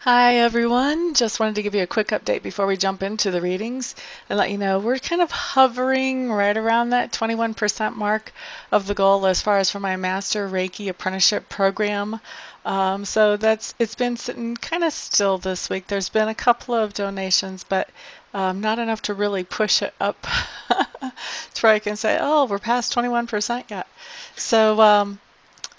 Hi everyone, just wanted to give you a quick update before we jump into the readings and let you know we're kind of hovering right around that 21% mark of the goal as far as for my Master Reiki Apprenticeship Program. It's been sitting kind of still this week. There's been a couple of donations, but not enough to really push it up to where I can say, oh, we're past 21% yet.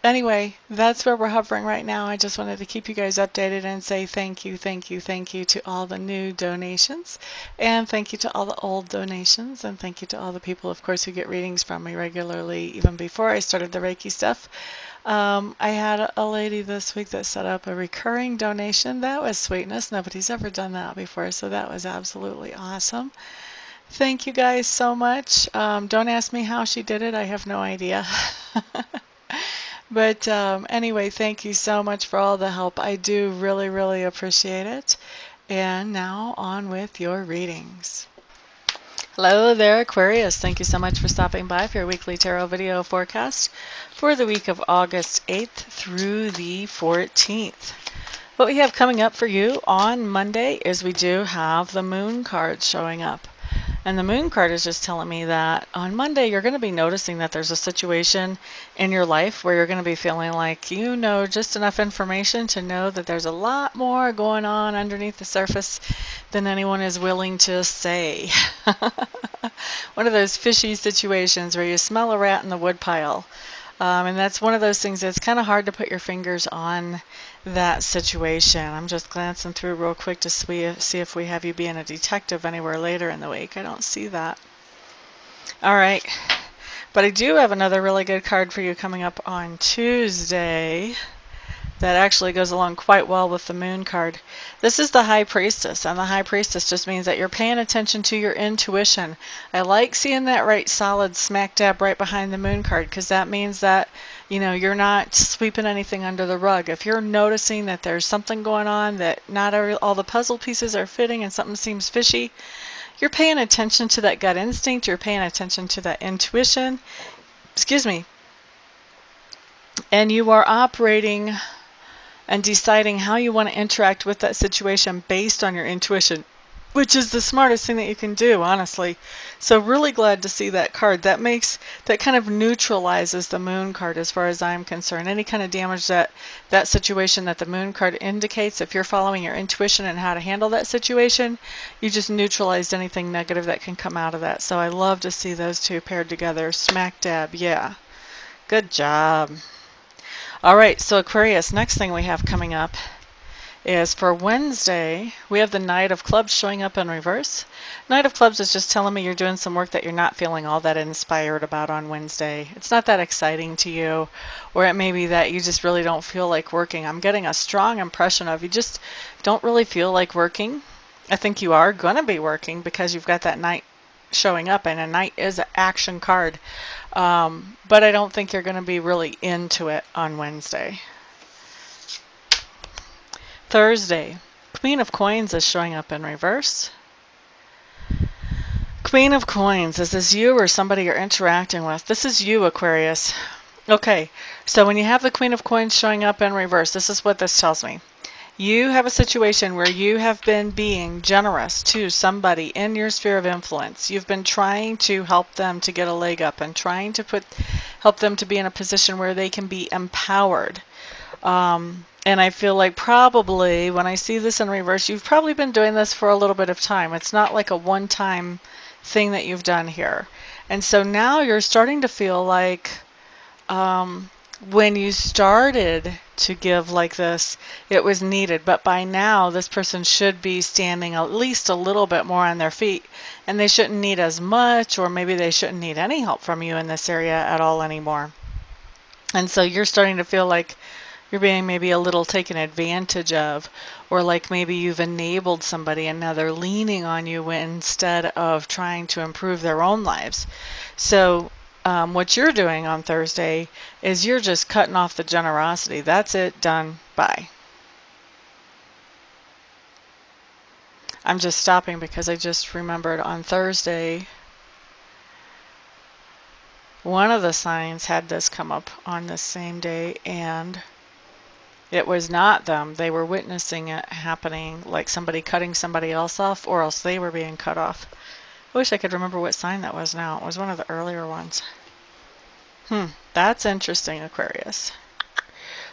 Anyway, that's where we're hovering right now. I just wanted to keep you guys updated and say thank you, thank you, thank you to all the new donations, and thank you to all the old donations, and thank you to all the people, of course, who get readings from me regularly, even before I started the Reiki stuff. I had a lady this week that set up a recurring donation. That was sweetness. Nobody's ever done that before, so that was absolutely awesome. Thank you guys so much. Don't ask me how she did it. I have no idea. But anyway, thank you so much for all the help. I do really, really appreciate it. And now on with your readings. Hello there, Aquarius. Thank you so much for stopping by for your weekly tarot video forecast for the week of August 8th through the 14th. What we have coming up for you on Monday is we do have the moon card showing up. And the moon card is just telling me that on Monday you're going to be noticing that there's a situation in your life where you're going to be feeling like you know just enough information to know that there's a lot more going on underneath the surface than anyone is willing to say. One of those fishy situations where you smell a rat in the woodpile. And that's one of those things that's kind of hard to put your fingers on that situation. I'm just glancing through real quick to see if we have you being a detective anywhere later in the week. I don't see that. All right. But I do have another really good card for you coming up on Tuesday that actually goes along quite well with the moon card. This is the High Priestess, and the High Priestess just means that you're paying attention to your intuition. I like seeing that right solid smack dab right behind the moon card, because that means that you're not sweeping anything under the rug. If you're noticing that there's something going on, that not all the puzzle pieces are fitting and something seems fishy, you're paying attention to that gut instinct, you're paying attention to that intuition, and you are operating and deciding how you want to interact with that situation based on your intuition, which is the smartest thing that you can do, honestly. So really glad to see that card. That kind of neutralizes the moon card as far as I'm concerned. Any kind of damage that situation that the moon card indicates, if you're following your intuition and how to handle that situation, you just neutralized anything negative that can come out of that. So I love to see those two paired together. Smack dab, yeah. Good job. All right, so Aquarius, next thing we have coming up is for Wednesday, we have the Knight of Clubs showing up in reverse. Knight of Clubs is just telling me you're doing some work that you're not feeling all that inspired about on Wednesday. It's not that exciting to you, or it may be that you just really don't feel like working. I'm getting a strong impression of you just don't really feel like working. I think you are going to be working because you've got that Knight showing up, and a Knight is an action card. But I don't think you're going to be really into it on Wednesday. Thursday, Queen of Coins is showing up in reverse. Queen of Coins, is this you or somebody you're interacting with? This is you, Aquarius. Okay, so when you have the Queen of Coins showing up in reverse, this is what this tells me. You have a situation where you have been being generous to somebody in your sphere of influence. You've been trying to help them to get a leg up and trying to help them to be in a position where they can be empowered. And I feel like probably when I see this in reverse, you've probably been doing this for a little bit of time. It's not like a one-time thing that you've done here. And so now you're starting to feel like when you started to give like this, it was needed. But by now, this person should be standing at least a little bit more on their feet. And they shouldn't need as much, or maybe they shouldn't need any help from you in this area at all anymore. And so you're starting to feel like you're being maybe a little taken advantage of, or like maybe you've enabled somebody and now they're leaning on you instead of trying to improve their own lives. So what you're doing on Thursday is you're just cutting off the generosity. That's it, done, bye. I'm just stopping because I just remembered on Thursday, one of the signs had this come up on this same day, and It was not them. They were witnessing it happening, like somebody cutting somebody else off, or else they were being cut off. I wish I could remember what sign that was now. It was one of the earlier ones. That's interesting, Aquarius.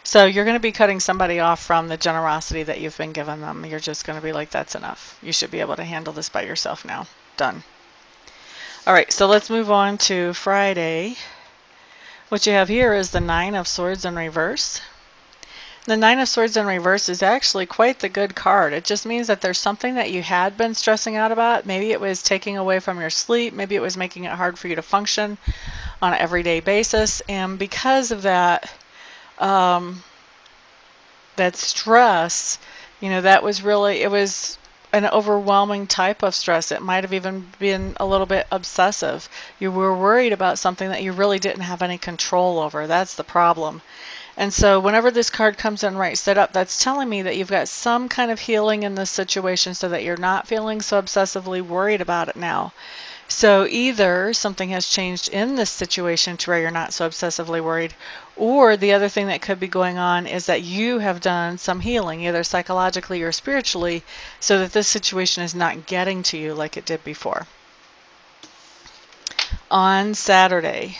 So you're going to be cutting somebody off from the generosity that you've been given them. You're just going to be like, that's enough. You should be able to handle this by yourself now. Done. All right, so let's move on to Friday. What you have here is the Nine of Swords in reverse. The Nine of Swords in reverse is actually quite the good card. It just means that there's something that you had been stressing out about. Maybe it was taking away from your sleep. Maybe it was making it hard for you to function on an everyday basis. And because of that, that stress, that was really, it was an overwhelming type of stress. It might have even been a little bit obsessive. You were worried about something that you really didn't have any control over. That's the problem. And so whenever this card comes in right set up, that's telling me that you've got some kind of healing in this situation so that you're not feeling so obsessively worried about it now. So either something has changed in this situation to where you're not so obsessively worried, or the other thing that could be going on is that you have done some healing, either psychologically or spiritually, so that this situation is not getting to you like it did before. On Saturday,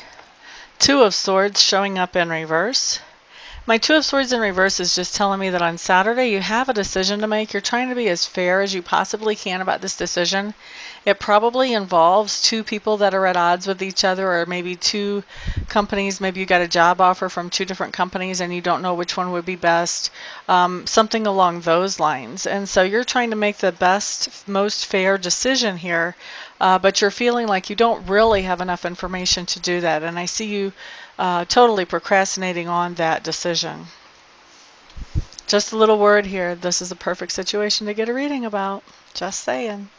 Two of Swords showing up in reverse. My Two of Swords in reverse is just telling me that on Saturday you have a decision to make. You're trying to be as fair as you possibly can about this decision. It probably involves two people that are at odds with each other, or maybe two companies. Maybe you got a job offer from two different companies and you don't know which one would be best. Something along those lines. And so you're trying to make the best, most fair decision here, but you're feeling like you don't really have enough information to do that. And I see you totally procrastinating on that decision. Just a little word here. This is a perfect situation to get a reading about. Just saying.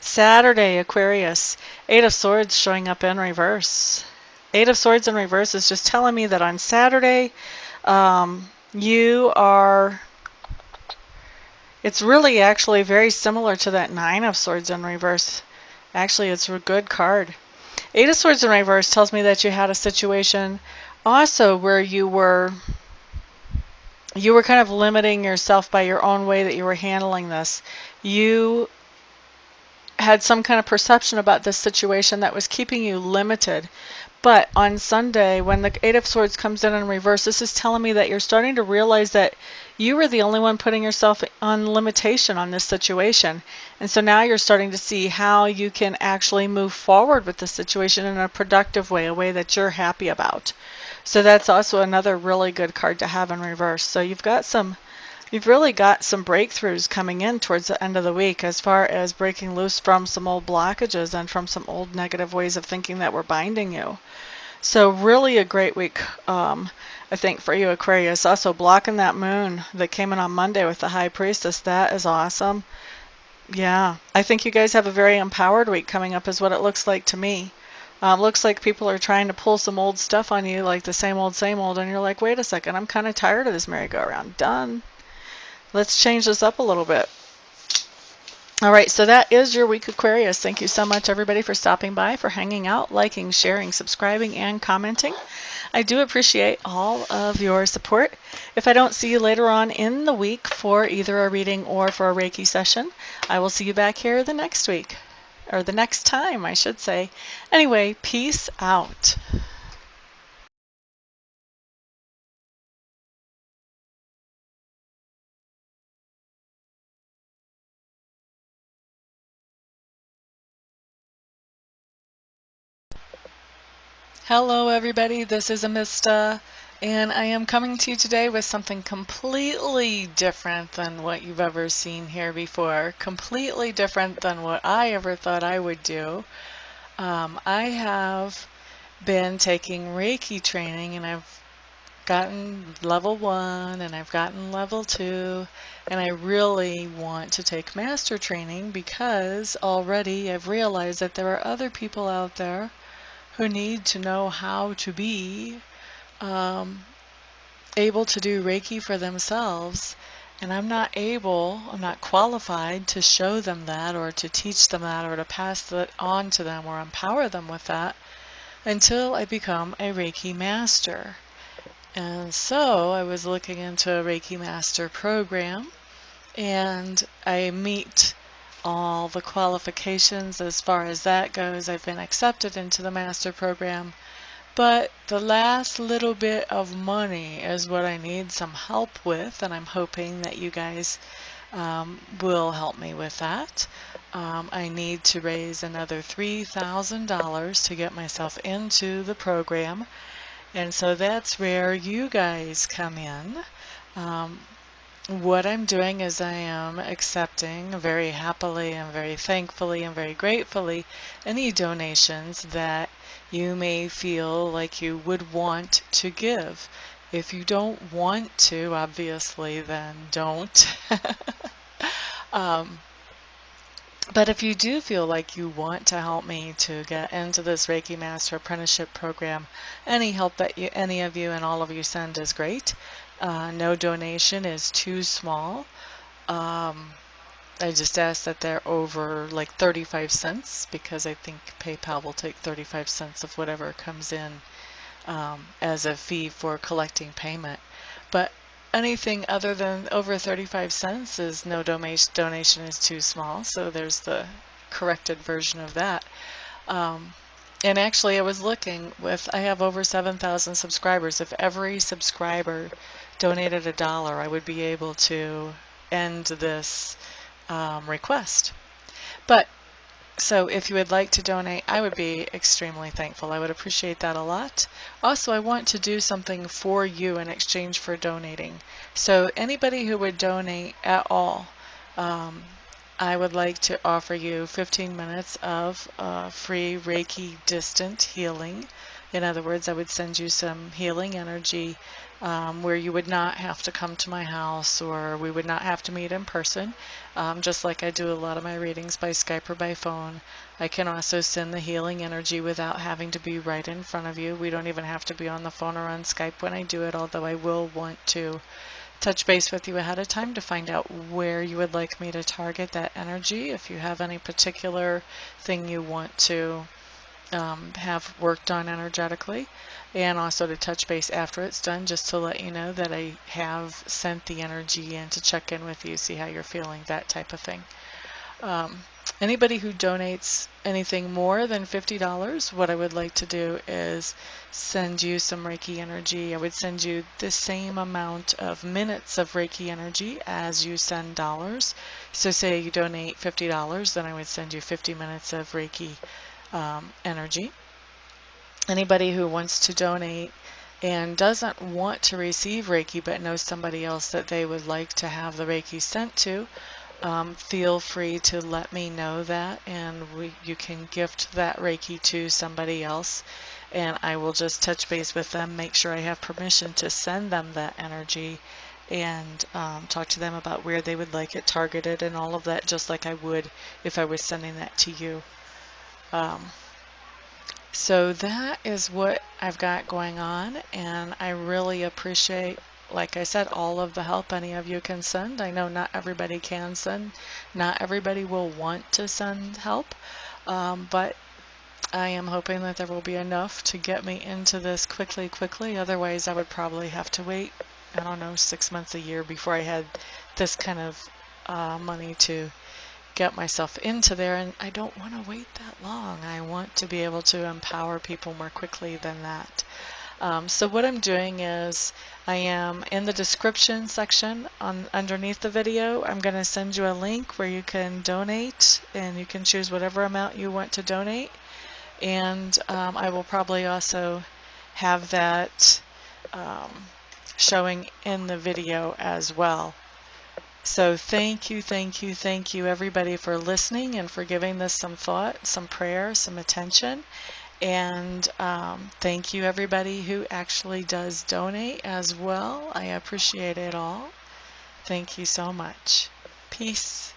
Saturday, Aquarius. Eight of Swords showing up in reverse. Eight of Swords in reverse is just telling me that on Saturday, you are... It's really actually very similar to that Nine of Swords in reverse. Actually, it's a good card. Eight of Swords in reverse tells me that you had a situation also where you were kind of limiting yourself by your own way that you were handling this. You had some kind of perception about this situation that was keeping you limited. But on Sunday, when the Eight of Swords comes in reverse, this is telling me that you're starting to realize that you were the only one putting yourself on limitation on this situation. And so now you're starting to see how you can actually move forward with the situation in a productive way, a way that you're happy about. So that's also another really good card to have in reverse. So you've really got some breakthroughs coming in towards the end of the week as far as breaking loose from some old blockages and from some old negative ways of thinking that were binding you. So really a great week, I think, for you, Aquarius. Also blocking that moon that came in on Monday with the High Priestess. That is awesome. Yeah, I think you guys have a very empowered week coming up is what it looks like to me. Looks like people are trying to pull some old stuff on you, like the same old, and you're like, wait a second, I'm kind of tired of this merry-go-round. Done. Let's change this up a little bit. All right, so that is your week, Aquarius. Thank you so much, everybody, for stopping by, for hanging out, liking, sharing, subscribing, and commenting. I do appreciate all of your support. If I don't see you later on in the week for either a reading or for a Reiki session, I will see you back here the next week, or the next time, I should say. Anyway, peace out. Hello everybody, this is Amista, and I am coming to you today with something completely different than what you've ever seen here before, completely different than what I ever thought I would do. I have been taking Reiki training, and I've gotten level 1 and I've gotten level 2, and I really want to take master training because already I've realized that there are other people out there who need to know how to be able to do Reiki for themselves, and I'm not qualified to show them that or to teach them that or to pass that on to them or empower them with that until I become a Reiki master. And so I was looking into a Reiki Master Program, and I meet all the qualifications as far as that goes. I've been accepted into the Master Program, but the last little bit of money is what I need some help with, and I'm hoping that you guys will help me with that. I need to raise another $3,000 to get myself into the program, and so that's where you guys come in. Um, what I'm doing is I am accepting very happily and very thankfully and very gratefully any donations that you may feel like you would want to give. If you don't want to, obviously, then don't. um, but if you do feel like you want to help me to get into this Reiki Master Apprenticeship Program, any help that any of you and all of you send is great. No donation is too small. I just ask that they're over like 35 cents because I think PayPal will take 35 cents of whatever comes in as a fee for collecting payment. But anything other than over 35 cents is no donation is too small. So there's the corrected version of that. And actually, I was looking I have over 7,000 subscribers. If every subscriber donated $1, I would be able to end this request. But so if you would like to donate, I would be extremely thankful. I would appreciate that a lot. Also, I want to do something for you in exchange for donating. So anybody who would donate at all, I would like to offer you 15 minutes of free Reiki distant healing. In other words, I would send you some healing energy where you would not have to come to my house, or we would not have to meet in person, just like I do a lot of my readings by Skype or by phone. I can also send the healing energy without having to be right in front of you. We don't even have to be on the phone or on Skype when I do it, although I will want to touch base with you ahead of time to find out where you would like me to target that energy. If you have any particular thing you want to have worked on energetically, and also to touch base after it's done just to let you know that I have sent the energy in to check in with you, see how you're feeling, that type of thing. Anybody who donates anything more than $50, what I would like to do is send you some Reiki energy. I would send you the same amount of minutes of Reiki energy as you send dollars. So say you donate $50, then I would send you 50 minutes of Reiki energy. Anybody who wants to donate and doesn't want to receive Reiki but knows somebody else that they would like to have the Reiki sent to, feel free to let me know that, and you can gift that Reiki to somebody else, and I will just touch base with them, make sure I have permission to send them that energy, and talk to them about where they would like it targeted and all of that, just like I would if I was sending that to you. So that is what I've got going on, and I really appreciate, like I said, all of the help any of you can send. I know not everybody can send, not everybody will want to send help, but I am hoping that there will be enough to get me into this quickly. Otherwise, I would probably have to wait, I don't know, 6 months, a year before I had this kind of money to get myself into there, and I don't want to wait that long. I want to be able to empower people more quickly than that. So what I'm doing is I am in the description section underneath the video. I'm going to send you a link where you can donate, and you can choose whatever amount you want to donate, and I will probably also have that showing in the video as well. So thank you everybody for listening and for giving this some thought, some prayer, some attention. And thank you everybody who actually does donate as well. I appreciate it all. Thank you so much. Peace.